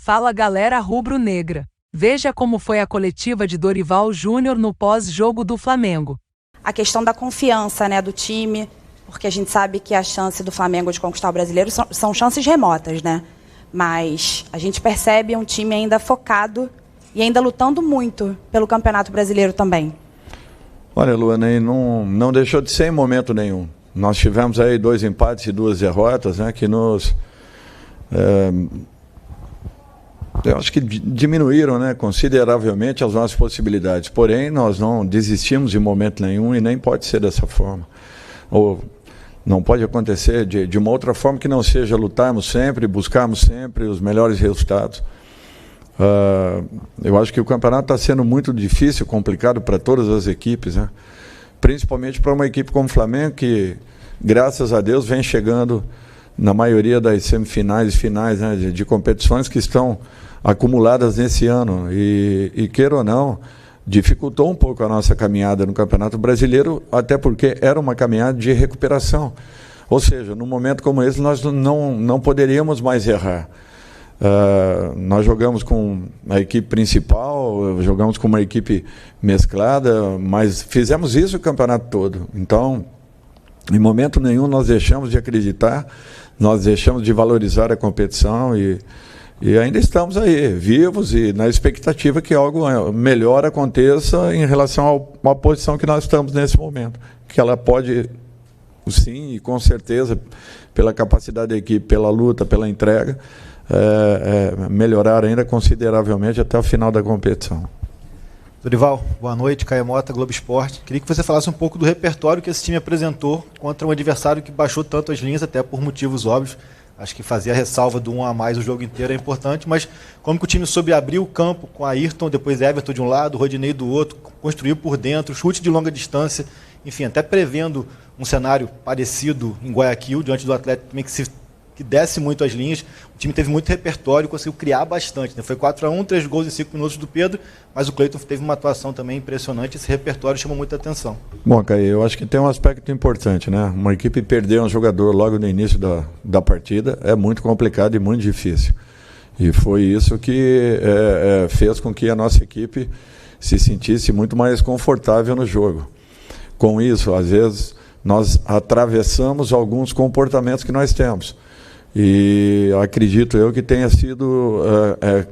Fala galera rubro-negra. Veja como foi a coletiva de Dorival Júnior no pós-jogo do Flamengo. A questão da confiança, né, do time, porque a gente sabe que a chance do Flamengo de conquistar o brasileiro são chances remotas, né? Mas a gente percebe um time ainda focado e ainda lutando muito pelo Campeonato Brasileiro também. Olha, Luana, não deixou de ser em momento nenhum. Nós tivemos aí 2 empates e 2 derrotas, né, que nos... eu acho que diminuíram, né, consideravelmente as nossas possibilidades. Porém, nós não desistimos de momento nenhum e nem pode ser dessa forma. Ou não pode acontecer de uma outra forma que não seja lutarmos sempre, buscarmos sempre os melhores resultados. Eu acho que o campeonato está sendo muito difícil, complicado para todas as equipes, né? Principalmente para uma equipe como o Flamengo, que, graças a Deus, vem chegando na maioria das semifinais e finais, né, de competições que estão acumuladas nesse ano. E queira ou não, dificultou um pouco a nossa caminhada no Campeonato Brasileiro, até porque era uma caminhada de recuperação. Ou seja, num momento como esse, nós não poderíamos mais errar. Nós jogamos com a equipe principal, jogamos com uma equipe mesclada, mas fizemos isso o campeonato todo. Então, em momento nenhum nós deixamos de acreditar, nós deixamos de valorizar a competição e ainda estamos aí, vivos e na expectativa que algo melhor aconteça em relação à posição que nós estamos nesse momento. Que ela pode, sim, e com certeza, pela capacidade da equipe, pela luta, pela entrega, melhorar ainda consideravelmente até o final da competição. Dorival, boa noite, Caio Mota, Globo Esporte. Queria que você falasse um pouco do repertório que esse time apresentou contra um adversário que baixou tanto as linhas, até por motivos óbvios. Acho que fazer a ressalva do 1 a mais o jogo inteiro é importante, mas como que o time soube abrir o campo com a Ayrton, depois Everton de um lado, Rodinei do outro, construiu por dentro, chute de longa distância, enfim, até prevendo um cenário parecido em Guayaquil, diante do Atlético também que desce muito as linhas. O time teve muito repertório, conseguiu criar bastante, né? Foi 4-1, 3 gols em 5 minutos do Pedro, mas o Cleiton teve uma atuação também impressionante, esse repertório chamou muita atenção. Bom, Caio, eu acho que tem um aspecto importante, né? Uma equipe perder um jogador logo no início da partida é muito complicado e muito difícil. E foi isso que fez com que a nossa equipe se sentisse muito mais confortável no jogo. Com isso, às vezes, nós atravessamos alguns comportamentos que nós temos. E acredito eu que tenha sido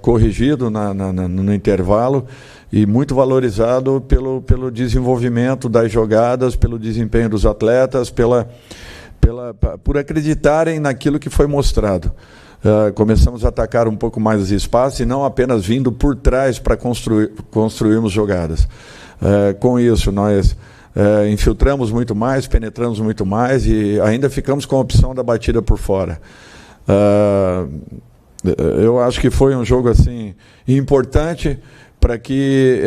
corrigido no intervalo e muito valorizado pelo desenvolvimento das jogadas, pelo desempenho dos atletas, por acreditarem naquilo que foi mostrado. Começamos a atacar um pouco mais os espaços e não apenas vindo por trás para construirmos jogadas. Com isso, nós infiltramos muito mais, penetramos muito mais e ainda ficamos com a opção da batida por fora. Eu acho que foi um jogo assim importante para que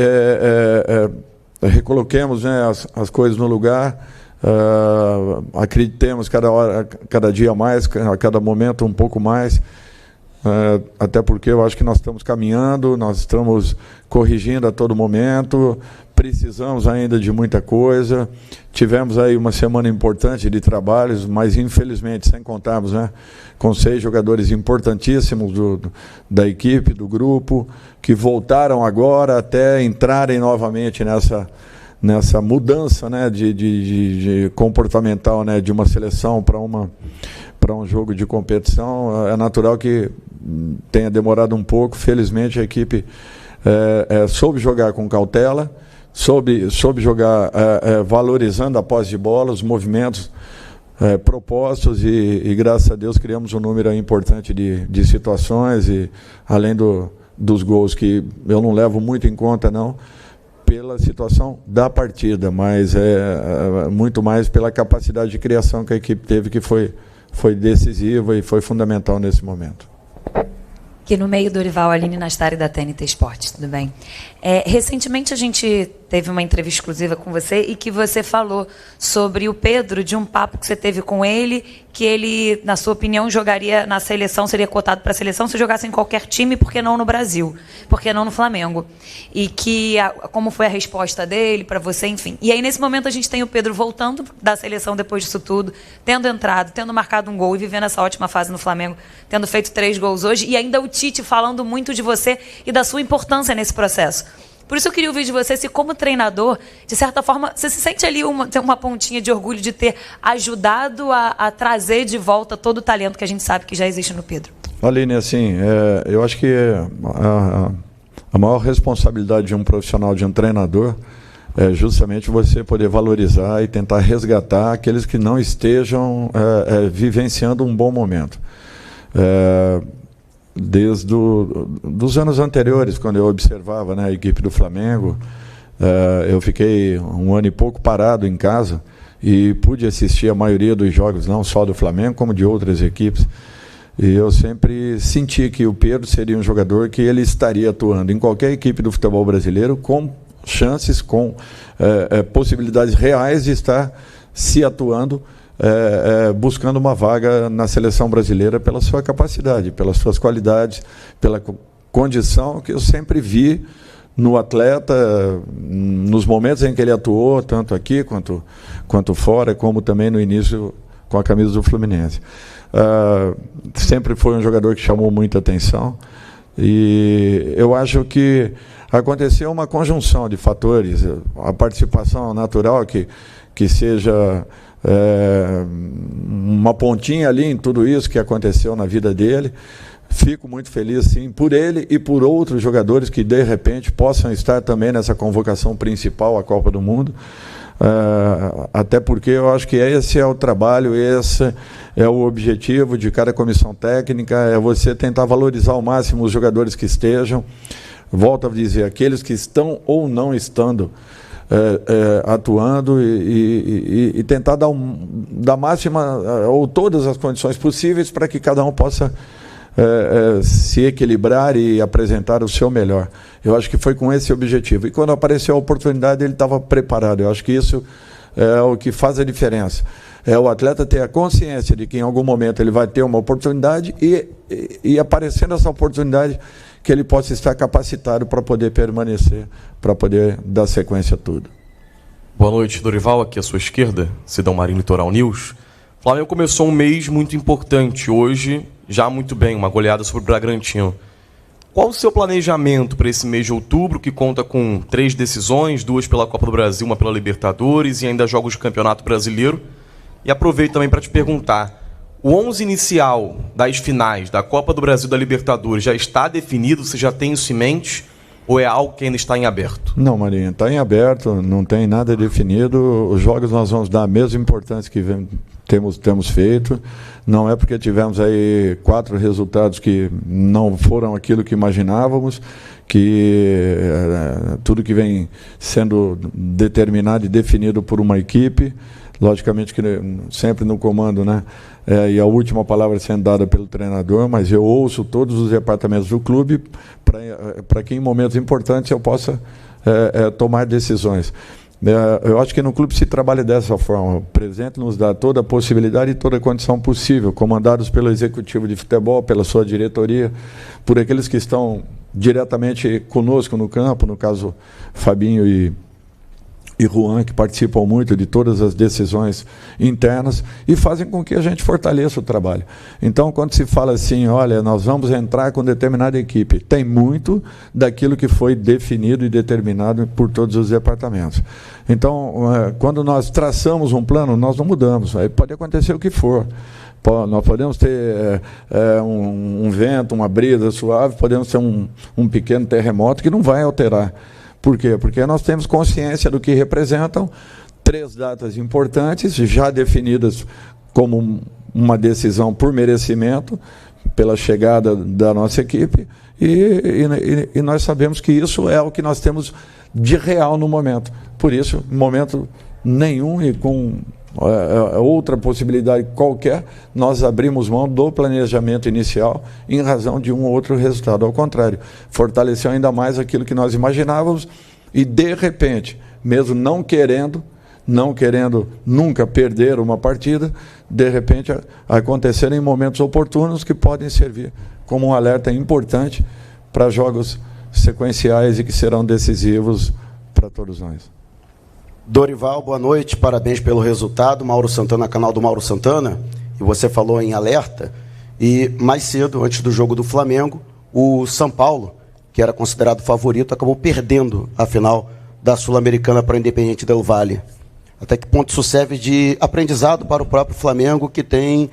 recoloquemos, né, as coisas no lugar, acreditemos cada dia mais, a cada momento um pouco mais, até porque eu acho que nós estamos caminhando, nós estamos corrigindo a todo momento, precisamos ainda de muita coisa. Tivemos aí uma semana importante de trabalhos, mas infelizmente, sem contarmos, né, com 6 jogadores importantíssimos da equipe, do grupo, que voltaram agora até entrarem novamente nessa mudança, né, de comportamental, né, de uma seleção para um jogo de competição. É natural que tenha demorado um pouco. Felizmente a equipe soube jogar com cautela, soube jogar valorizando a posse de bola, os movimentos propostos e graças a Deus criamos um número importante de situações e além dos gols, que eu não levo muito em conta não pela situação da partida, mas muito mais pela capacidade de criação que a equipe teve, que foi decisiva e foi fundamental nesse momento. Aqui no meio, Dorival, Aline Nastari, da TNT Esportes, tudo bem? Recentemente a gente teve uma entrevista exclusiva com você e que você falou sobre o Pedro, de um papo que você teve com ele, que ele, na sua opinião, jogaria na seleção, seria cotado para a seleção se jogasse em qualquer time, por que não no Brasil? Por que não no Flamengo? E que como foi a resposta dele para você, enfim. E aí, nesse momento, a gente tem o Pedro voltando da seleção depois disso tudo, tendo entrado, tendo marcado um gol e vivendo essa ótima fase no Flamengo, tendo feito 3 gols hoje, e ainda o Tite falando muito de você e da sua importância nesse processo. Por isso eu queria ouvir de você se, como treinador, de certa forma, você se sente ali uma pontinha de orgulho de ter ajudado a trazer de volta todo o talento que a gente sabe que já existe no Pedro. Aline, assim, eu acho que a maior responsabilidade de um profissional, de um treinador, é justamente você poder valorizar e tentar resgatar aqueles que não estejam vivenciando um bom momento. Desde dos anos anteriores, quando eu observava, né, a equipe do Flamengo, eu fiquei 1 ano e pouco parado em casa e pude assistir a maioria dos jogos, não só do Flamengo, como de outras equipes. E eu sempre senti que o Pedro seria um jogador que ele estaria atuando em qualquer equipe do futebol brasileiro, com chances, com possibilidades reais de estar se atuando, buscando uma vaga na seleção brasileira pela sua capacidade, pelas suas qualidades, pela condição que eu sempre vi no atleta, nos momentos em que ele atuou, tanto aqui quanto fora, como também no início com a camisa do Fluminense. Sempre foi um jogador que chamou muita atenção, e eu acho que aconteceu uma conjunção de fatores, a participação natural que seja uma pontinha ali em tudo isso que aconteceu na vida dele. Fico muito feliz, sim, por ele e por outros jogadores que, de repente, possam estar também nessa convocação principal à Copa do Mundo. Até porque eu acho que esse é o trabalho, esse é o objetivo de cada comissão técnica, é você tentar valorizar ao máximo os jogadores que estejam. Volto a dizer, aqueles que estão ou não estando atuando e tentar dar máxima ou todas as condições possíveis para que cada um possa se equilibrar e apresentar o seu melhor. Eu acho que foi com esse objetivo. E quando apareceu a oportunidade, ele estava preparado. Eu acho que isso é o que faz a diferença. É o atleta ter a consciência de que em algum momento ele vai ter uma oportunidade e aparecendo essa oportunidade, que ele possa estar capacitado para poder permanecer, para poder dar sequência a tudo. Boa noite, Dorival, aqui à sua esquerda, Cidão Marinho, Litoral News. O Flamengo começou um mês muito importante, hoje já muito bem, uma goleada sobre o Bragantino. Qual o seu planejamento para esse mês de outubro, que conta com 3 decisões, 2 pela Copa do Brasil, 1 pela Libertadores e ainda jogos de Campeonato Brasileiro? E aproveito também para te perguntar, o 11 inicial das finais da Copa do Brasil e da Libertadores já está definido? Você já tem isso em mente? Ou é algo que ainda está em aberto? Não, Marinho, está em aberto, não tem nada definido. Os jogos nós vamos dar a mesma importância que temos feito. Não é porque tivemos aí 4 resultados que não foram aquilo que imaginávamos, que tudo que vem sendo determinado e definido por uma equipe, logicamente que sempre no comando, né? E a última palavra sendo dada pelo treinador, mas eu ouço todos os departamentos do clube para que em momentos importantes eu possa tomar decisões. Eu acho que no clube se trabalha dessa forma. O presidente nos dá toda a possibilidade e toda a condição possível, comandados pelo executivo de futebol, pela sua diretoria, por aqueles que estão diretamente conosco no campo, no caso Fabinho e Juan, que participam muito de todas as decisões internas e fazem com que a gente fortaleça o trabalho. Então, quando se fala assim, olha, nós vamos entrar com determinada equipe, tem muito daquilo que foi definido e determinado por todos os departamentos. Então, quando nós traçamos um plano, nós não mudamos, aí pode acontecer o que for. Nós podemos ter um vento, uma brisa suave, podemos ter um pequeno terremoto que não vai alterar. Por quê? Porque nós temos consciência do que representam 3 datas importantes, já definidas como uma decisão por merecimento, pela chegada da nossa equipe, e nós sabemos que isso é o que nós temos de real no momento. Por isso, em momento nenhum e com outra possibilidade qualquer, nós abrimos mão do planejamento inicial em razão de um outro resultado. Ao contrário, fortaleceu ainda mais aquilo que nós imaginávamos e, de repente, mesmo não querendo nunca perder uma partida, de repente acontecer em momentos oportunos que podem servir como um alerta importante para jogos sequenciais e que serão decisivos para todos nós. Dorival, boa noite, parabéns pelo resultado. Mauro Santana, canal do Mauro Santana. E você falou em alerta, e mais cedo, antes do jogo do Flamengo, o São Paulo, que era considerado favorito, acabou perdendo a final da Sul-Americana para o Independiente del Valle. Até que ponto isso serve de aprendizado para o próprio Flamengo, que tem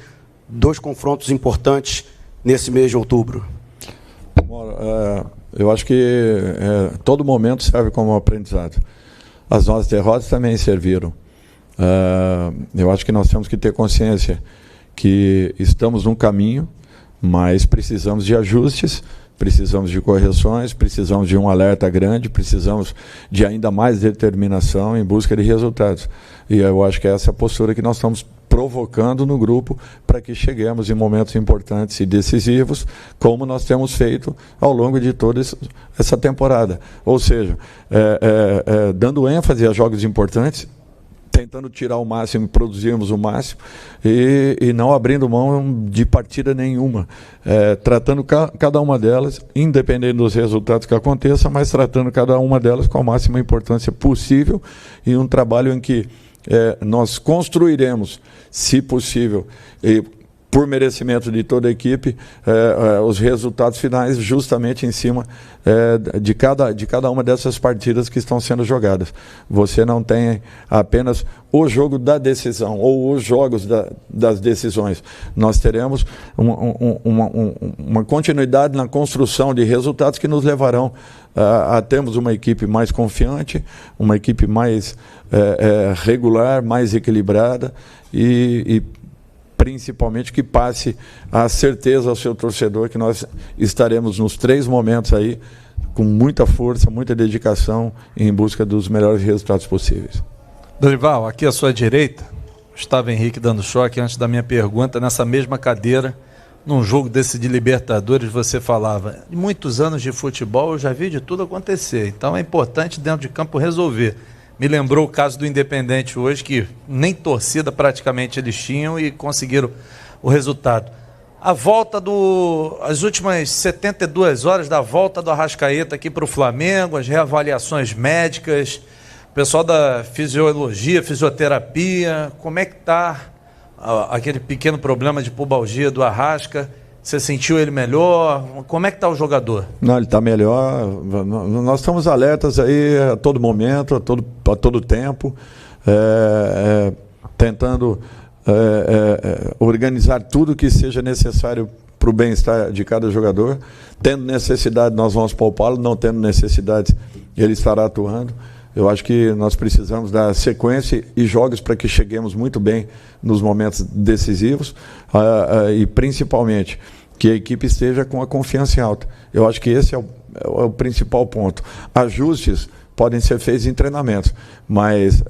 2 confrontos importantes nesse mês de outubro? Eu acho que todo momento serve como aprendizado. As nossas derrotas também serviram. Eu acho que nós temos que ter consciência que estamos num caminho, mas precisamos de ajustes, precisamos de correções, precisamos de um alerta grande, precisamos de ainda mais determinação em busca de resultados. E eu acho que essa é a postura que nós estamos provocando no grupo para que cheguemos em momentos importantes e decisivos, como nós temos feito ao longo de toda essa temporada. Ou seja, dando ênfase a jogos importantes, tentando tirar o máximo, produzirmos o máximo e não abrindo mão de partida nenhuma, tratando cada uma delas, independente dos resultados que aconteçam, mas tratando cada uma delas com a máxima importância possível, e um trabalho em que nós construiremos, se possível, por merecimento de toda a equipe, os resultados finais justamente em cima de cada uma dessas partidas que estão sendo jogadas. Você não tem apenas o jogo da decisão ou os jogos das decisões. Nós teremos uma continuidade na construção de resultados que nos levarão a termos uma equipe mais confiante, uma equipe mais regular, mais equilibrada e principalmente que passe a certeza ao seu torcedor que nós estaremos nos 3 momentos aí com muita força, muita dedicação em busca dos melhores resultados possíveis. Dorival, aqui à sua direita, Gustavo Henrique dando choque antes da minha pergunta, nessa mesma cadeira, num jogo desse de Libertadores, você falava, em muitos anos de futebol eu já vi de tudo acontecer, então é importante dentro de campo resolver. Me lembrou o caso do Independente hoje, que nem torcida praticamente eles tinham e conseguiram o resultado. A volta as últimas 72 horas da volta do Arrascaeta aqui para o Flamengo, as reavaliações médicas, o pessoal da fisiologia, fisioterapia, como é que está aquele pequeno problema de pubalgia do Arrasca? Você sentiu ele melhor? Como é que está o jogador? Não, ele está melhor. Nós estamos alertas aí a todo momento, a todo tempo, tentando organizar tudo que seja necessário para o bem-estar de cada jogador. Tendo necessidade, nós vamos poupá-lo. Não tendo necessidade, ele estará atuando. Eu acho que nós precisamos dar sequência e jogos para que cheguemos muito bem nos momentos decisivos e principalmente que a equipe esteja com a confiança em alta. Eu acho que esse é o principal ponto. Ajustes podem ser feitos em treinamentos, mas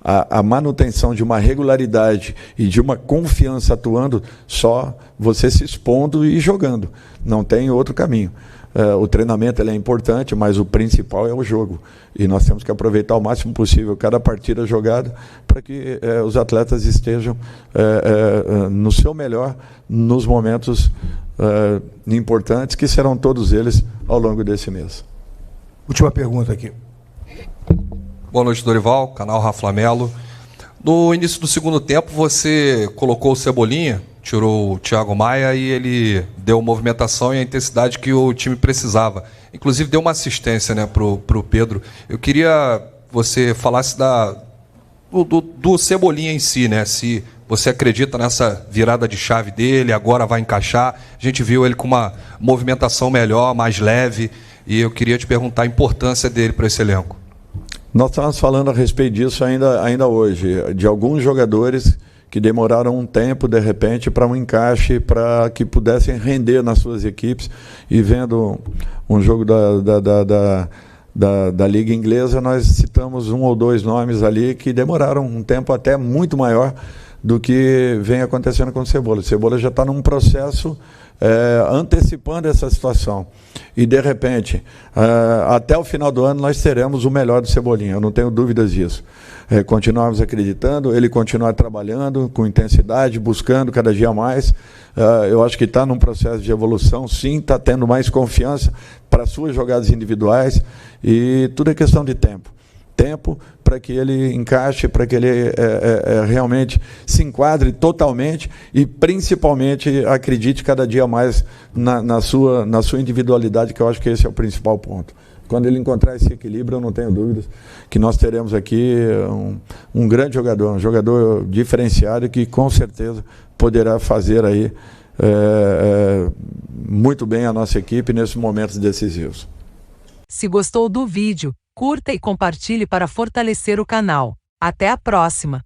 a manutenção de uma regularidade e de uma confiança atuando, só você se expondo e jogando. Não tem outro caminho. O treinamento ele é importante, mas o principal é o jogo. E nós temos que aproveitar o máximo possível cada partida jogada para que os atletas estejam no seu melhor nos momentos importantes, que serão todos eles ao longo desse mês. Última pergunta aqui. Boa noite, Dorival, canal Rafa Melo. No início do segundo tempo, você colocou o Cebolinha, tirou o Thiago Maia e ele deu movimentação e a intensidade que o time precisava. Inclusive deu uma assistência, né, pro Pedro. Eu queria que você falasse do Cebolinha em si, né? Se você acredita nessa virada de chave dele, agora vai encaixar. A gente viu ele com uma movimentação melhor, mais leve, e eu queria te perguntar a importância dele para esse elenco. Nós estávamos falando a respeito disso ainda hoje, de alguns jogadores que demoraram um tempo, de repente, para um encaixe, para que pudessem render nas suas equipes. E vendo um jogo da Liga Inglesa, nós citamos 1 ou 2 nomes ali que demoraram um tempo até muito maior do que vem acontecendo com o Cebola. O Cebola já está num processo antecipando essa situação. E, de repente, até o final do ano, nós teremos o melhor do Cebolinha, eu não tenho dúvidas disso. Continuamos acreditando, ele continuar trabalhando com intensidade, buscando cada dia mais. Eu acho que está num processo de evolução, sim, está tendo mais confiança para suas jogadas individuais, e tudo é questão de tempo. Tempo para que ele encaixe, para que ele realmente se enquadre totalmente e, principalmente, acredite cada dia mais na sua individualidade, que eu acho que esse é o principal ponto. Quando ele encontrar esse equilíbrio, eu não tenho dúvidas que nós teremos aqui um grande jogador, um jogador diferenciado, que com certeza poderá fazer aí muito bem a nossa equipe nesses momentos decisivos. Se gostou do vídeo, curta e compartilhe para fortalecer o canal. Até a próxima!